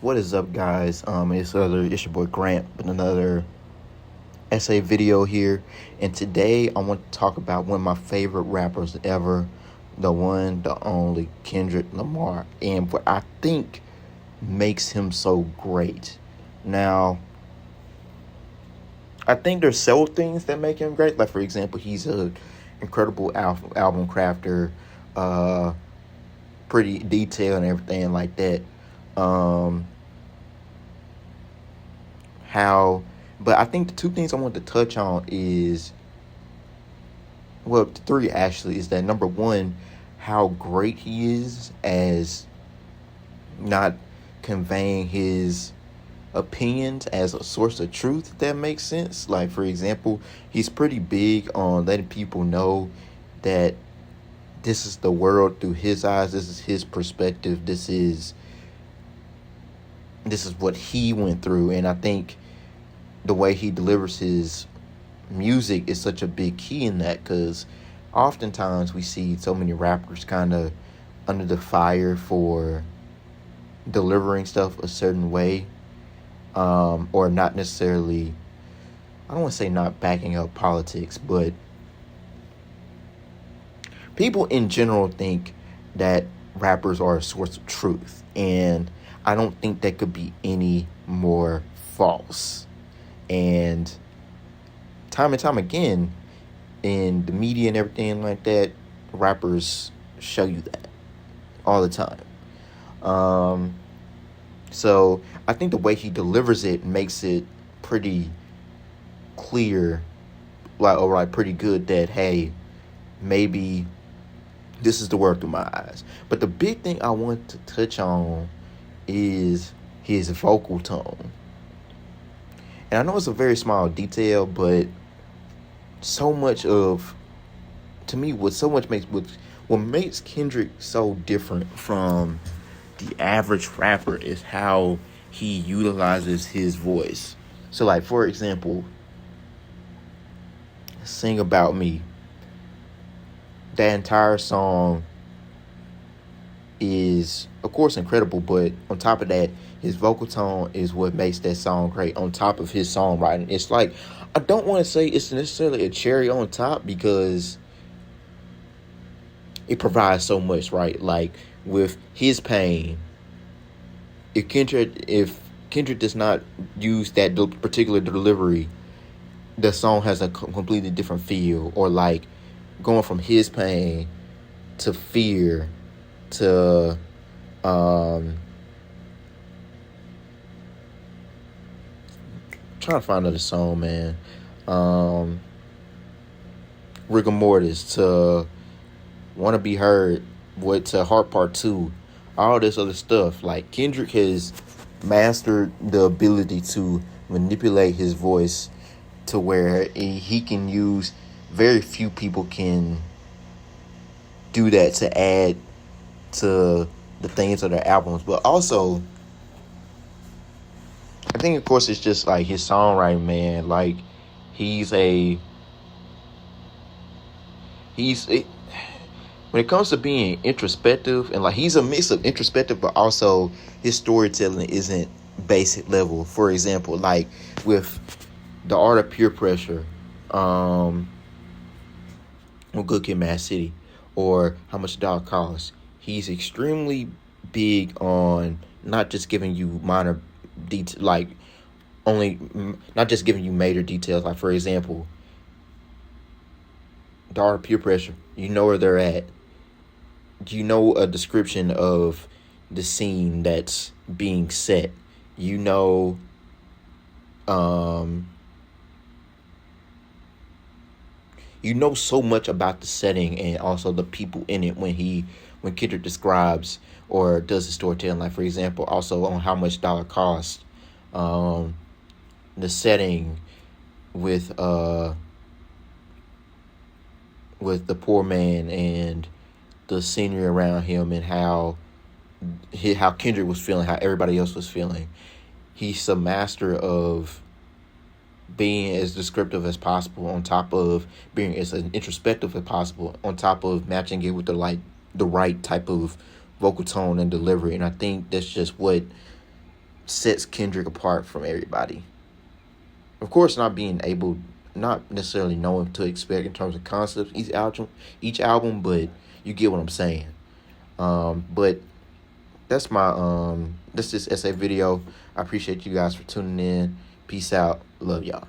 What is up, guys? It's your boy Grant with another essay video here, and today I want to talk about one of my favorite rappers ever, the one, the only Kendrick Lamar, and what I think makes him so great. Now, I think there's several things that make him great. Like, for example, he's a incredible album crafter, pretty detailed and everything like that. But I think the two things I want to touch on is, well, three actually, is that number one, how great he is as not conveying his opinions as a source of truth, if that makes sense. Like, for example, he's pretty big on letting people know that this is the world through his eyes, this is his perspective, this is what he went through. And I think the way he delivers his music is such a big key in that, because oftentimes we see so many rappers kind of under the fire for delivering stuff a certain way, or not necessarily, I don't want to say not backing up politics, but people in general think that rappers are a source of truth, and I don't think that could be any more false. And time again, in the media and everything like that, rappers show you that all the time. So I think the way he delivers it makes it pretty clear, like pretty good, that, hey, maybe this is the world through my eyes. But the big thing I want to touch on is his vocal tone. And I know it's a very small detail, but what makes Kendrick so different from the average rapper is how he utilizes his voice. So, like, for example, Sing About Me. That entire song is, of course, incredible, but on top of that, his vocal tone is what makes that song great, on top of his songwriting. It's like, I don't want to say it's necessarily a cherry on top, because it provides so much, right? Like, with his pain, if Kendrick does not use that particular delivery, the song has a completely different feel. Or like going from his pain to fear to trying to find another song, man. Rigor Mortis to Wanna Be Heard, to Heart Part 2, all this other stuff. Like, Kendrick has mastered the ability to manipulate his voice to where he can use, very few people can do that, to add to the things of their albums. But also, I think, of course, it's just like his songwriting, man. Like, when it comes to being introspective, and like, he's a mix of introspective, but also his storytelling isn't basic level. For example, like with The Art of Peer Pressure, with Good Kid, Mad City, or How Much a Dollar Costs, he's extremely big on not just giving you minor detail, not just giving you major details. Like, for example, The Art of Peer Pressure, you know where they're at. You know a description of the scene that's being set. You know, so much about the setting and also the people in it when Kendrick describes or does the storytelling. Like, for example, also on How Much Dollar Cost, the setting with the poor man and the scenery around him, and how Kendrick was feeling, how everybody else was feeling. He's a master of being as descriptive as possible, on top of being as introspective as possible, on top of matching it with the right type of vocal tone and delivery. And I think that's just what sets Kendrick apart from everybody. Of course, not necessarily knowing what to expect in terms of concepts each album, but you get what I'm saying. But that's this essay video. I appreciate you guys for tuning in. Peace out. Love y'all.